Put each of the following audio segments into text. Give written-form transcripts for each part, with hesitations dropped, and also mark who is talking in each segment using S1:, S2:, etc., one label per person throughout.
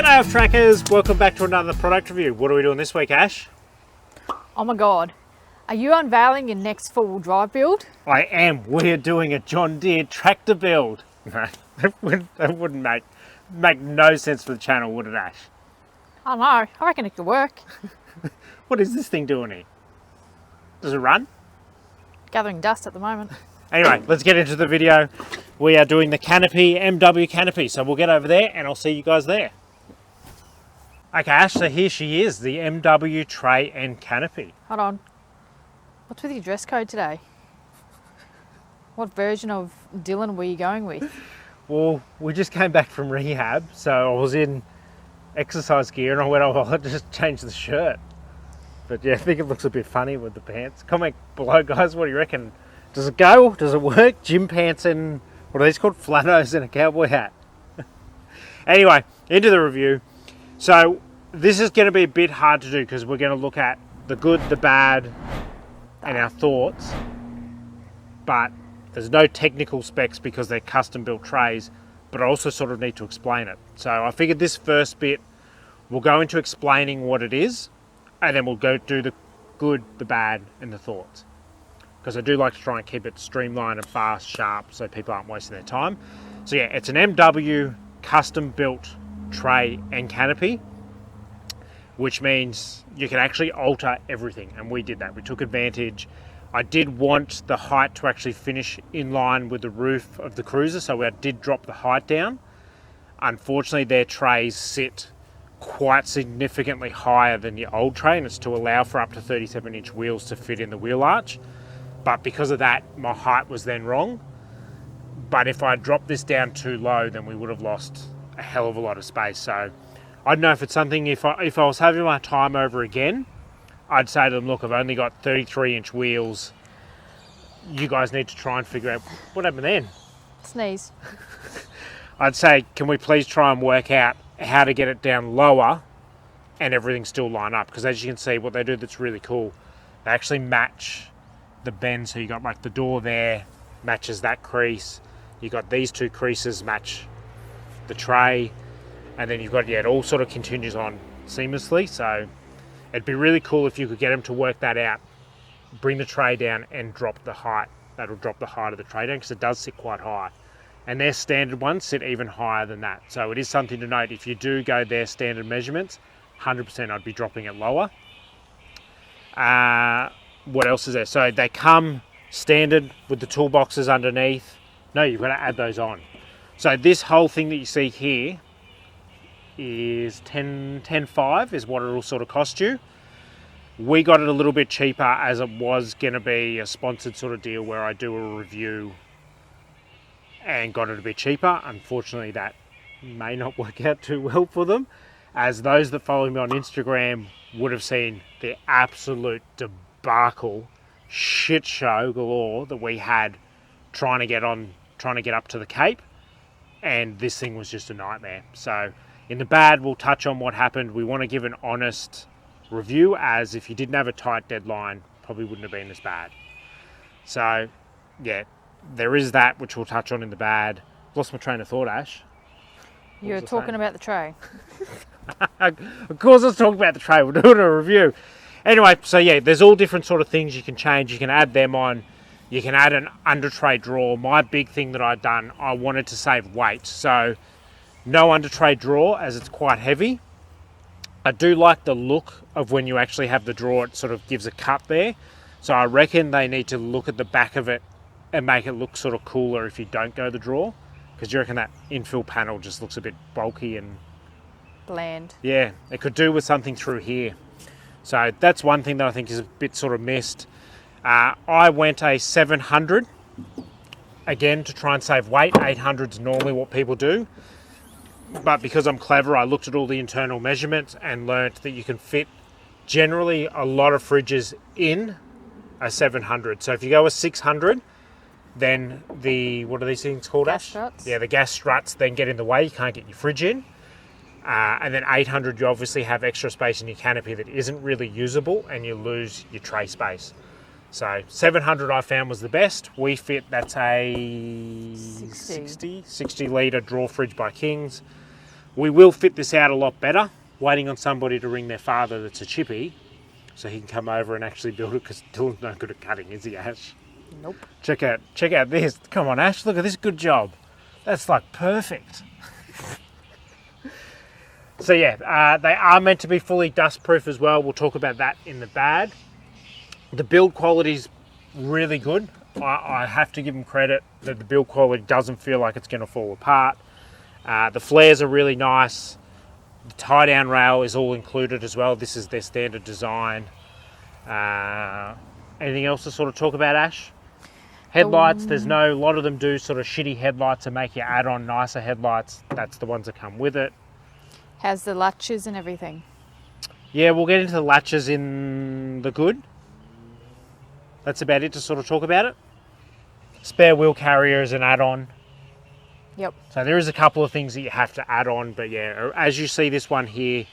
S1: G'day trackers, welcome back to another product review. What are we doing this week, Ash?
S2: Oh my God, are you unveiling your next four-wheel drive build?
S1: I am. We're doing a John Deere tractor build. No, that wouldn't make no sense for the channel, would it, Ash?
S2: I don't know, I reckon it could work.
S1: What is this thing doing here? Does it run?
S2: Gathering dust at the moment.
S1: Anyway, let's get into the video. We are doing the Canopy, MW Canopy, so we'll get over there and I'll see you guys there. Okay, Ash, so here she is, the MW Tray and Canopy.
S2: Hold on, what's with your dress code today? What version of Dylan were you going with?
S1: Well, we just came back from rehab, so I was in exercise gear and I went, oh, I'll just change the shirt. But yeah, I think it looks a bit funny with the pants. Comment below, guys, what do you reckon? Does it go? Does it work? Gym pants and, what are these called? Flannels and a cowboy hat. Anyway, into the review. So this is going to be a bit hard to do because we're going to look at the good, the bad, and our thoughts. But there's no technical specs because they're custom built trays, but I also sort of need to explain it. So I figured this first bit, we'll go into explaining what it is, and then we'll go do the good, the bad, and the thoughts. Because I do like to try and keep it streamlined and fast, sharp, so people aren't wasting their time. So yeah, it's an MW custom built tray and canopy, which means you can actually alter everything, and we did that. We took advantage. I did want the height to actually finish in line with the roof of the cruiser, so I did drop the height down. Unfortunately, their trays sit quite significantly higher than the old tray, and it's to allow for up to 37-inch wheels to fit in the wheel arch. But because of that, my height was then wrong. But if I dropped this down too low, then we would have lost a hell of a lot of space. So I don't know if it's something, if I was having my time over again, I'd say to them, look, I've only got 33-inch wheels. You guys need to try and figure out what happened then.
S2: Sneeze.
S1: I'd say, can we please try and work out how to get it down lower and everything still line up? Because as you can see, what they do that's really cool, they actually match the bend. So you got like the door there matches that crease. You got these two creases match the tray, and then you've got, yeah, it all sort of continues on seamlessly. So it'd be really cool if you could get them to work that out, bring the tray down and drop the height. That'll drop the height of the tray down because it does sit quite high. And their standard ones sit even higher than that. So it is something to note. If you do go their standard measurements, 100% I'd be dropping it lower. What else is there? So they come standard with the toolboxes underneath. No, you've got to add those on. So this whole thing that you see here is 10.5 is what it'll sort of cost you. We got it a little bit cheaper as it was going to be a sponsored sort of deal where I do a review and got it a bit cheaper. Unfortunately, that may not work out too well for them, as those that follow me on Instagram would have seen the absolute debacle, shit show galore that we had trying to get up to the Cape, and this thing was just a nightmare. So in the bad, we'll touch on what happened. We want to give an honest review, as if you didn't have a tight deadline, probably wouldn't have been as bad. So yeah, there is that, which we'll touch on in the bad. Lost my train of thought, Ash.
S2: You were talking about the tray.
S1: Of course I was talking about the tray. We're doing a review. Anyway, so yeah, there's all different sort of things you can change. You can add them on. You can add an under tray drawer. My big thing that I've done, I wanted to save weight. So no under tray drawer, as it's quite heavy. I do like the look of when you actually have the drawer. It sort of gives a cut there. So I reckon they need to look at the back of it and make it look sort of cooler if you don't go the drawer. Because you reckon that infill panel just looks a bit bulky and
S2: bland.
S1: Yeah, it could do with something through here. So that's one thing that I think is a bit sort of missed. I went a 700, again, to try and save weight. 800 is normally what people do. But because I'm clever, I looked at all the internal measurements and learnt that you can fit generally a lot of fridges in a 700. So if you go a 600, then the, what are these things called?
S2: Gas struts.
S1: Yeah, the gas struts then get in the way. You can't get your fridge in. And then 800, you obviously have extra space in your canopy that isn't really usable, and you lose your tray space. So 700 I found was the best. We fit, that's a 60 litre drawer fridge by Kings. We will fit this out a lot better, waiting on somebody to ring their father that's a chippy, so he can come over and actually build it, because Dylan's no good at cutting, is he, Ash?
S2: Nope.
S1: Check out this. Come on, Ash, look at this good job. That's like perfect. So yeah, they are meant to be fully dust proof as well. We'll talk about that in the bad. The build quality's really good. I have to give them credit that the build quality doesn't feel like it's going to fall apart. The flares are really nice. The tie down rail is all included as well. This is their standard design. Anything else to sort of talk about, Ash? Headlights, there's a lot of them do sort of shitty headlights and make you add on nicer headlights. That's the ones that come with it.
S2: Has the latches and everything.
S1: Yeah, we'll get into the latches in the good. That's about it to sort of talk about it. Spare wheel carrier is an add-on.
S2: Yep.
S1: So there is a couple of things that you have to add on, but yeah, as you see this one here,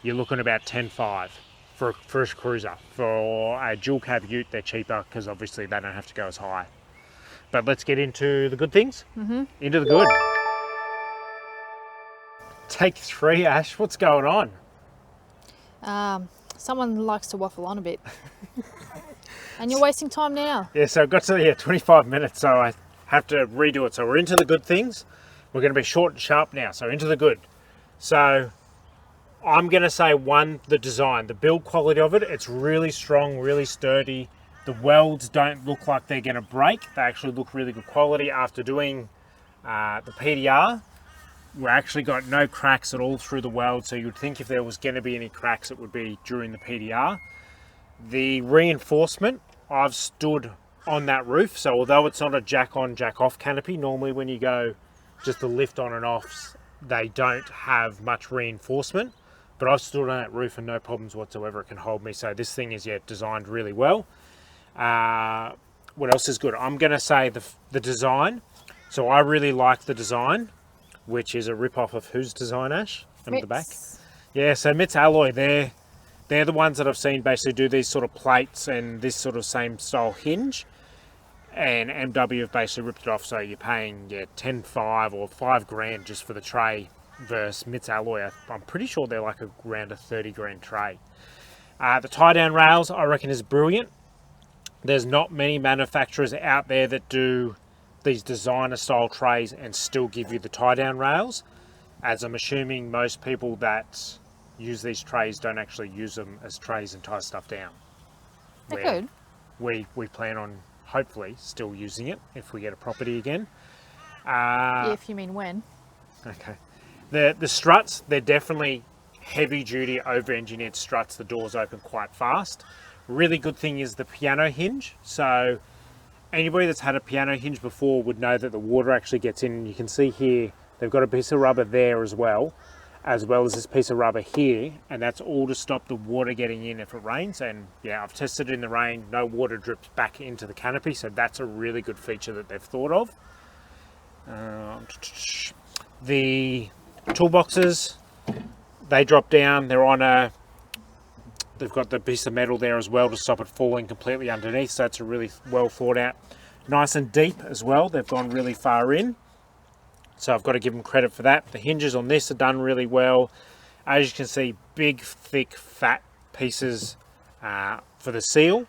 S1: you're looking about 10.5 for a cruiser. For a dual cab ute, they're cheaper because obviously they don't have to go as high. But let's get into the good things. Into the good. Take 3, Ash. What's going on?
S2: Someone likes to waffle on a bit. And you're wasting time now.
S1: Yeah, so I've got to 25 minutes, so I have to redo it. So we're into the good things. We're going to be short and sharp now, so into the good. So I'm going to say the design, the build quality of it, it's really strong, really sturdy. The welds don't look like they're going to break. They actually look really good quality. After doing the PDR, we actually got no cracks at all through the weld, so you'd think if there was going to be any cracks, it would be during the PDR. The reinforcement, I've stood on that roof, so although it's not a jack on, jack off canopy, normally when you go just the lift on and offs, they don't have much reinforcement, but I've stood on that roof and no problems whatsoever. It can hold me, so this thing is designed really well. What else is good? I'm going to say the design. So I really like the design, which is a rip-off of whose design, Ash? At the back? Yeah, so Mitts Alloy, they're the ones that I've seen basically do these sort of plates and this sort of same style hinge. And MW have basically ripped it off, so you're paying 10.5 or $5,000 just for the tray versus Mitts Alloy. I'm pretty sure they're like around a 30 grand tray. The tie-down rails, I reckon, is brilliant. There's not many manufacturers out there that do these designer style trays and still give you the tie down rails, as I'm assuming most people that use these trays don't actually use them as trays and tie stuff down.
S2: They're good.
S1: We plan on hopefully still using it if we get a property again.
S2: If you mean when.
S1: Okay. The struts, they're definitely heavy duty over engineered struts. The doors open quite fast. Really good thing is the piano hinge. So anybody that's had a piano hinge before would know that the water actually gets in. You can see here, they've got a piece of rubber there as well as this piece of rubber here. And that's all to stop the water getting in if it rains. And yeah, I've tested it in the rain. No water drips back into the canopy. So that's a really good feature that they've thought of. The toolboxes, they drop down. They're on they've got the piece of metal there as well to stop it falling completely underneath, so it's a really well thought out. Nice and deep as well, they've gone really far in, so I've got to give them credit for that. The hinges on this are done really well. As you can see, big, thick, fat pieces for the seal.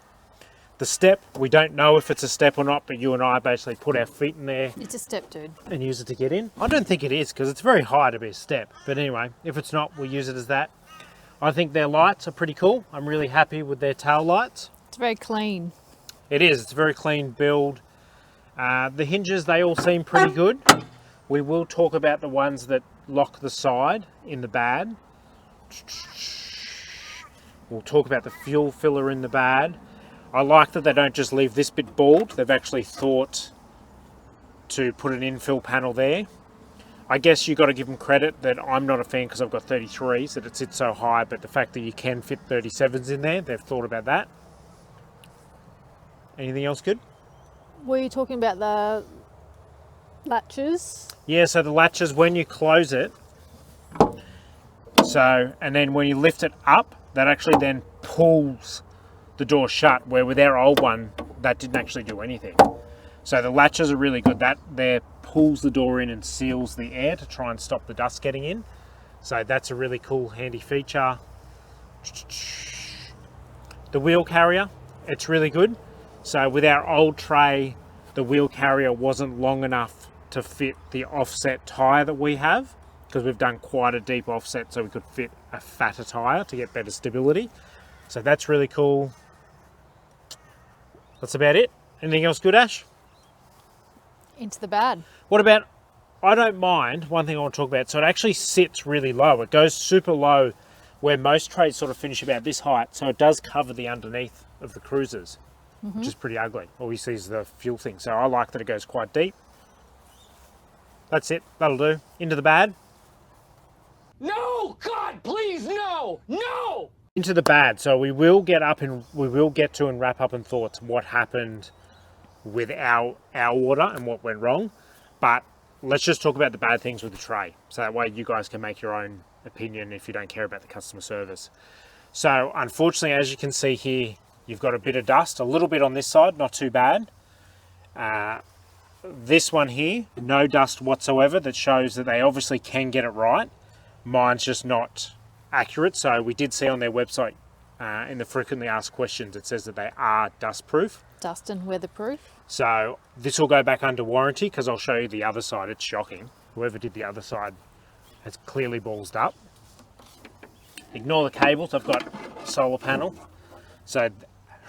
S1: The step, we don't know if it's a step or not, but you and I basically put our feet in there.
S2: It's a step, dude.
S1: And use it to get in. I don't think it is, because it's very high to be a step, but anyway, if it's not, we'll use it as that. I think their lights are pretty cool. I'm really happy with their tail lights.
S2: It's very clean.
S1: It is. It's a very clean build. The hinges, they all seem pretty good. We will talk about the ones that lock the side in the bad. We'll talk about the fuel filler in the bad. I like that they don't just leave this bit bald. They've actually thought to put an infill panel there. I guess you got to give them credit that I'm not a fan because I've got 33s, that it sits so high, but the fact that you can fit 37s in there, they've thought about that. Anything else good?
S2: Were you talking about the latches?
S1: Yeah, so the latches, when you close it, and then when you lift it up, that actually then pulls the door shut, where with our old one, that didn't actually do anything. So the latches are really good. That there pulls the door in and seals the air to try and stop the dust getting in. So that's a really cool, handy feature. The wheel carrier, it's really good. So with our old tray, the wheel carrier wasn't long enough to fit the offset tyre that we have, because we've done quite a deep offset so we could fit a fatter tyre to get better stability. So that's really cool. That's about it. Anything else good, Ash?
S2: Into the bad.
S1: What about, I don't mind, one thing I want to talk about, so it actually sits really low. It goes super low where most trays sort of finish about this height, so it does cover the underneath of the cruisers, which is pretty ugly. All you see is the fuel thing, so I like that it goes quite deep. That's it, that'll do. Into the bad.
S3: No, God, please, no, no!
S1: Into the bad, so we will get to and wrap up in thoughts what happened with our order and what went wrong, but let's just talk about the bad things with the tray, so that way you guys can make your own opinion if you don't care about the customer service. So unfortunately, as you can see here, you've got a bit of dust, a little bit on this side, not too bad. This one here, no dust whatsoever. That shows that they obviously can get it right. Mine's just not accurate. So we did see on their website in the frequently asked questions, it says that they are dust proof.
S2: Dust and weatherproof.
S1: So this will go back under warranty, because I'll show you the other side. It's shocking. Whoever did the other side has clearly ballsed up. Ignore the cables. I've got solar panel. So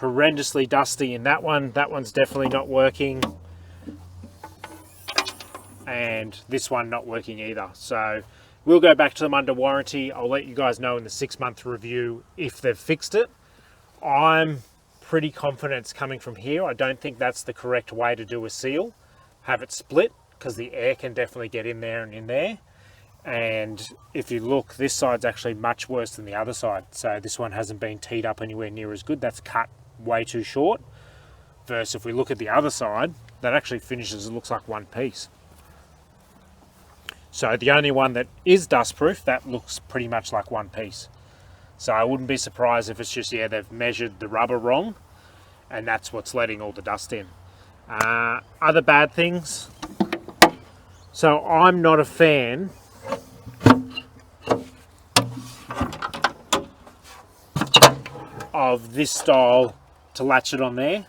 S1: horrendously dusty in that one. That one's definitely not working. And this one not working either. So we'll go back to them under warranty. I'll let you guys know in the 6-month review if they've fixed it. I'm pretty confident it's coming from here. I don't think that's the correct way to do a seal. Have it split, because the air can definitely get in there and in there. And if you look, this side's actually much worse than the other side. So this one hasn't been teed up anywhere near as good. That's cut way too short. Versus if we look at the other side, that actually finishes, it looks like one piece. So the only one that is dust proof, that looks pretty much like one piece. So I wouldn't be surprised if it's just, yeah, they've measured the rubber wrong and that's what's letting all the dust in. Other bad things. So I'm not a fan of this style to latch it on there.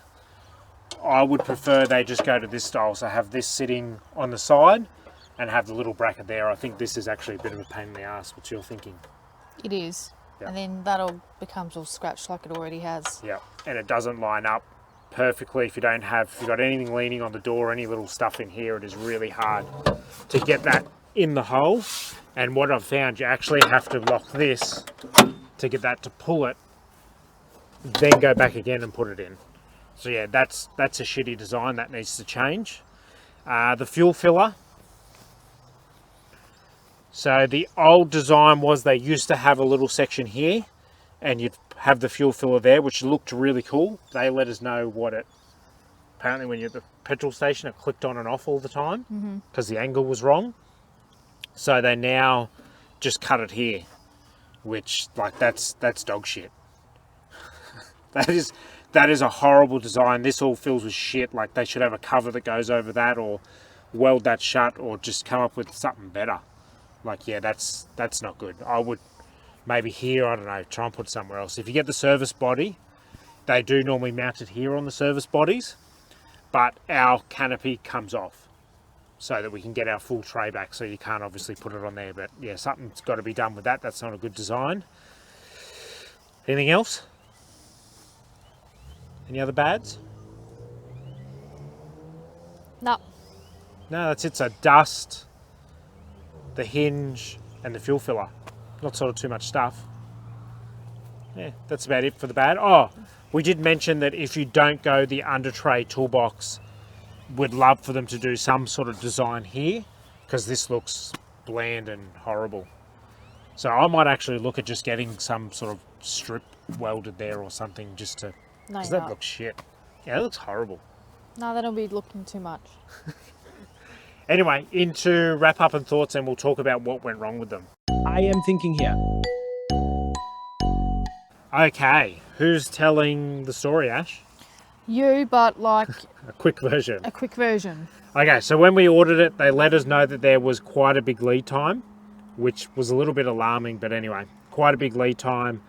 S1: I would prefer they just go to this style. So have this sitting on the side and have the little bracket there. I think this is actually a bit of a pain in the ass. What's your thinking?
S2: It is.
S1: Yeah.
S2: And then that all becomes all scratched like it already has.
S1: Yeah, and it doesn't line up perfectly. If you've got anything leaning on the door, any little stuff in here, it is really hard to get that in the hole. And what I've found, you actually have to lock this to get that to pull it, then go back again and put it in. So yeah, that's a shitty design. That needs to change. The fuel filler. So the old design was they used to have a little section here and you'd have the fuel filler there, which looked really cool. They let us know what it, apparently when you're at the petrol station, it clicked on and off all the time because the angle was wrong. So they now just cut it here, which like that's dog shit. That is a horrible design. This all fills with shit. Like they should have a cover that goes over that, or weld that shut, or just come up with something better. Like, yeah, that's not good. I would maybe here, I don't know, try and put it somewhere else. If you get the service body, they do normally mount it here on the service bodies, but our canopy comes off so that we can get our full tray back. So you can't obviously put it on there, but yeah, something's got to be done with that. That's not a good design. Anything else? Any other bads?
S2: No.
S1: No, that's it. So dust, the hinge and the fuel filler. Not sort of too much stuff. Yeah, that's about it for the bad. Oh, we did mention that if you don't go the under tray toolbox, we'd love for them to do some sort of design here, because this looks bland and horrible. So I might actually look at just getting some sort of strip welded there or something, just to,
S2: No,
S1: because
S2: you're
S1: that
S2: not.
S1: looks shit. Yeah, it looks horrible.
S2: No, that'll be looking too much.
S1: Anyway, into wrap up and thoughts, and we'll talk about what went wrong with them.
S3: I am thinking here.
S1: Okay, who's telling the story, Ash?
S2: You, but like
S1: A quick version.
S2: a quick version.
S1: Okay, so when we ordered it, they let us know that there was quite a big lead time which was a little bit alarming, but anyway, quite a big lead time.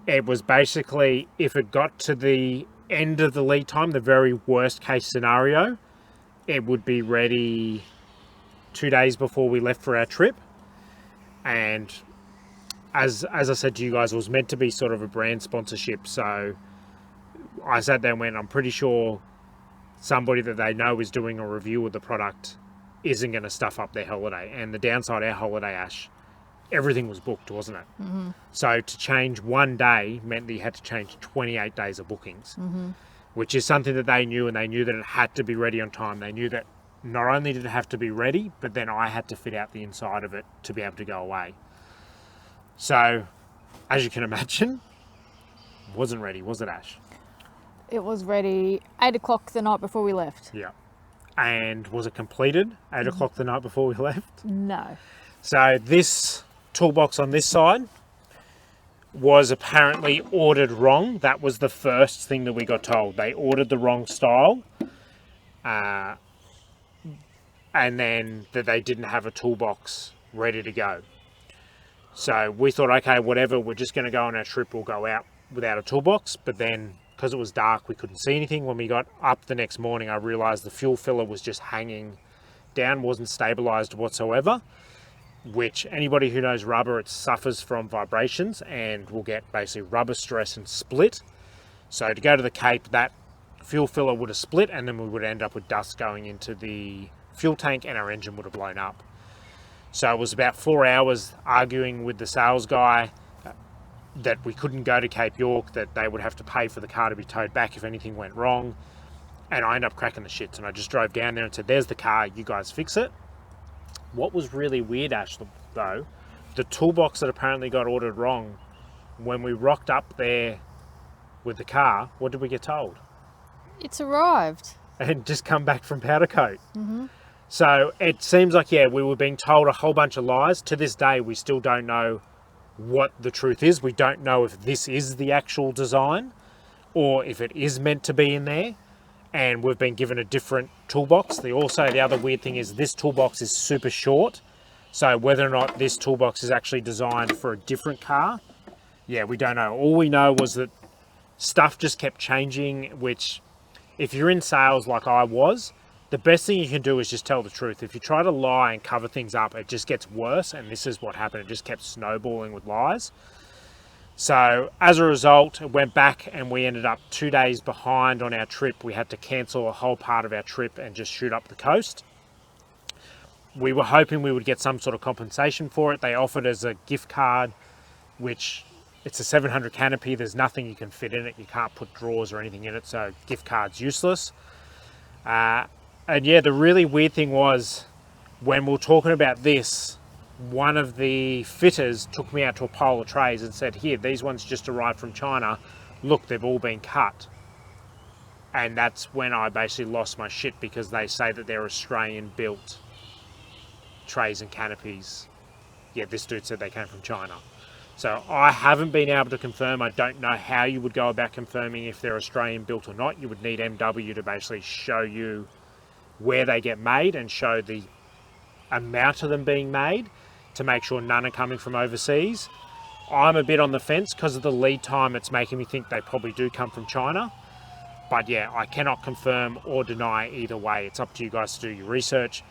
S1: It was basically, if it got to the end of the lead time, the very worst case scenario, it would be ready 2 days before we left for our trip. And as I said to you guys, it was meant to be sort of a brand sponsorship. So I sat there and went, I'm pretty sure somebody that they know is doing a review of the product isn't going to stuff up their holiday. And the downside, our holiday, Ash, everything was booked, wasn't it? So to change 1 day meant that you had to change 28 days of bookings, which is something that they knew, and they knew that it had to be ready on time. They knew that not only did it have to be ready, but then I had to fit out the inside of it to be able to go away. So, as you can imagine, it wasn't ready, was it, Ash?
S2: It was ready 8 o'clock the night before we left.
S1: Yeah. And was it completed 8 o'clock the night before we left?
S2: No.
S1: So this toolbox on this side was apparently ordered wrong. That was the first thing that we got told. They ordered the wrong style. And then that they didn't have a toolbox ready to go. So we thought, okay, whatever, we're just going to go on our trip, we'll go out without a toolbox. But then, because it was dark, we couldn't see anything. When we got up the next morning, I realised the fuel filler was just hanging down, wasn't stabilised whatsoever, which anybody who knows rubber, it suffers from vibrations and will get basically rubber stress and split. So to go to the Cape, that fuel filler would have split, and then we would end up with dust going into the fuel tank and our engine would have blown up. So it was about 4 hours arguing with the sales guy that we couldn't go to Cape York, that they would have to pay for the car to be towed back if anything went wrong. And I ended up cracking the shits, and I just drove down there and said, there's the car, you guys fix it. What was really weird, Ash, though, the toolbox that apparently got ordered wrong, when we rocked up there with the car, what did we get told?
S2: It's arrived.
S1: And just come back from powder coat. So it seems like, yeah, we were being told a whole bunch of lies. To this day, we still don't know what the truth is. We don't know if this is the actual design or if it is meant to be in there. And we've been given a different toolbox. The other weird thing is this toolbox is super short. So whether or not this toolbox is actually designed for a different car, yeah, we don't know. All we know was that stuff just kept changing, which if you're in sales like I was, the best thing you can do is just tell the truth. If you try to lie and cover things up, it just gets worse. And this is what happened. It just kept snowballing with lies. So as a result, it went back and we ended up 2 days behind on our trip. We had to cancel a whole part of our trip and just shoot up the coast. We were hoping we would get some sort of compensation for it. They offered us a gift card, which it's a 700 canopy. There's nothing you can fit in it. You can't put drawers or anything in it. So gift card's useless. And yeah, the really weird thing was when we were talking about this, one of the fitters took me out to a pile of trays and said, here, these ones just arrived from China. Look, they've all been cut. And that's when I basically lost my shit, because they say that they're Australian built trays and canopies. Yeah, this dude said they came from China. So I haven't been able to confirm. I don't know how you would go about confirming if they're Australian built or not. You would need MW to basically show you where they get made and show the amount of them being made to make sure none are coming from overseas. I'm a bit on the fence because of the lead time. It's making me think they probably do come from China. But yeah, I cannot confirm or deny either way. It's up to you guys to do your research.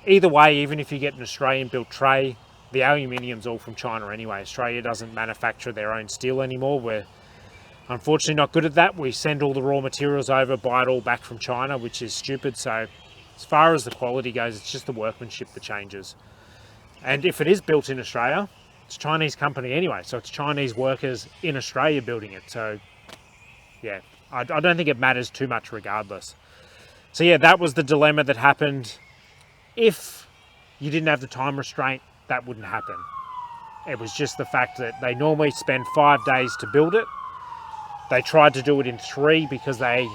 S1: Either way, even if you get an Australian built tray, the aluminium's all from China anyway. Australia doesn't manufacture their own steel anymore. We're unfortunately not good at that. We send all the raw materials over, buy it all back from China, which is stupid. So as far as the quality goes, it's just the workmanship that changes. And if it is built in Australia, it's a Chinese company anyway. So it's Chinese workers in Australia building it. So yeah, I don't think it matters too much regardless. So yeah, that was the dilemma that happened. If you didn't have the time restraint, that wouldn't happen. It was just the fact that they normally spend 5 days to build it. They tried to do it in 3 because they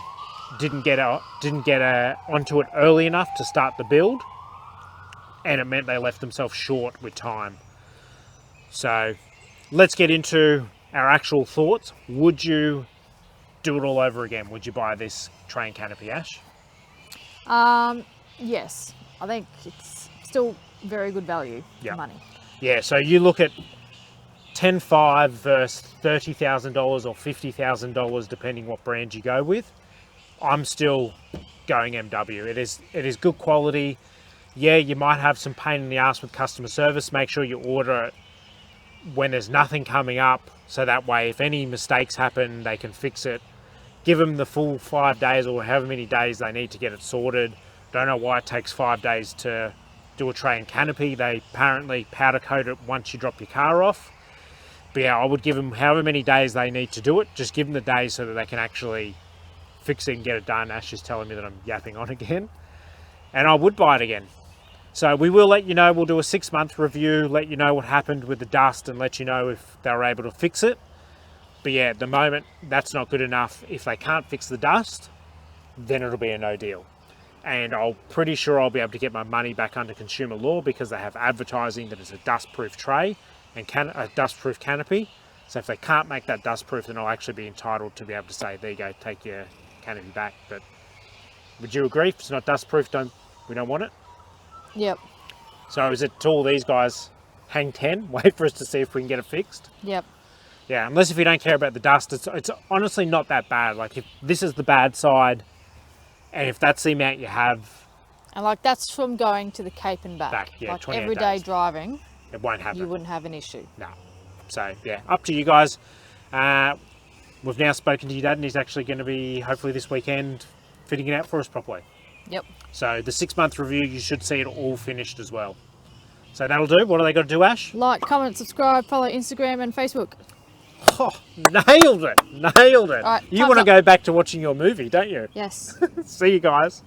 S1: didn't get onto it early enough to start the build, and it meant they left themselves short with time. So let's get into our actual thoughts. Would you do it all over again? Would you buy this tray and canopy, Ash?
S2: Yes, I think it's still very good value for money.
S1: Yeah, so you look at 10.5 versus $30,000 or $50,000, depending what brand you go with. I'm still going MW. It is good quality. Yeah, you might have some pain in the ass with customer service. Make sure you order it when there's nothing coming up, so that way if any mistakes happen, they can fix it. Give them the full 5 days or however many days they need to get it sorted. Don't know why it takes 5 days to do a tray and canopy. They apparently powder coat it once you drop your car off. But yeah, I would give them however many days they need to do it. Just give them the days so that they can actually fix it and get it done. Ash is telling me that I'm yapping on again. And I would buy it again. So we will let you know. We'll do a 6-month review, let you know what happened with the dust and let you know if they were able to fix it. But yeah, at the moment, that's not good enough. If they can't fix the dust, then it'll be a no deal. And I'm pretty sure I'll be able to get my money back under consumer law because they have advertising that it's a dust-proof tray and a dust-proof canopy. So if they can't make that dust-proof, then I'll actually be entitled to be able to say, there you go, take your canopy back. But would you agree? If it's not dust-proof, we don't want it?
S2: Yep.
S1: So is it to all these guys, hang 10, wait for us to see if we can get it fixed?
S2: Yep.
S1: Yeah, unless if you don't care about the dust, it's honestly not that bad. Like if this is the bad side, and if that's the amount you have,
S2: And like that's from going to the Cape and back.
S1: yeah,
S2: like
S1: 28
S2: everyday
S1: days.
S2: driving,
S1: It won't happen.
S2: you wouldn't have an issue.
S1: No. So yeah, up to you guys. We've now spoken to your dad, and he's actually going to be hopefully this weekend fitting it out for us properly.
S2: Yep.
S1: So the 6-month review, you should see it all finished as well. So that'll do. What do they got to do, Ash?
S2: Like, comment, subscribe, follow Instagram and Facebook.
S1: Oh, nailed it! Nailed it!
S2: All right,
S1: You
S2: time's
S1: want to
S2: up.
S1: go back to watching your movie, don't you?
S2: Yes.
S1: See you guys.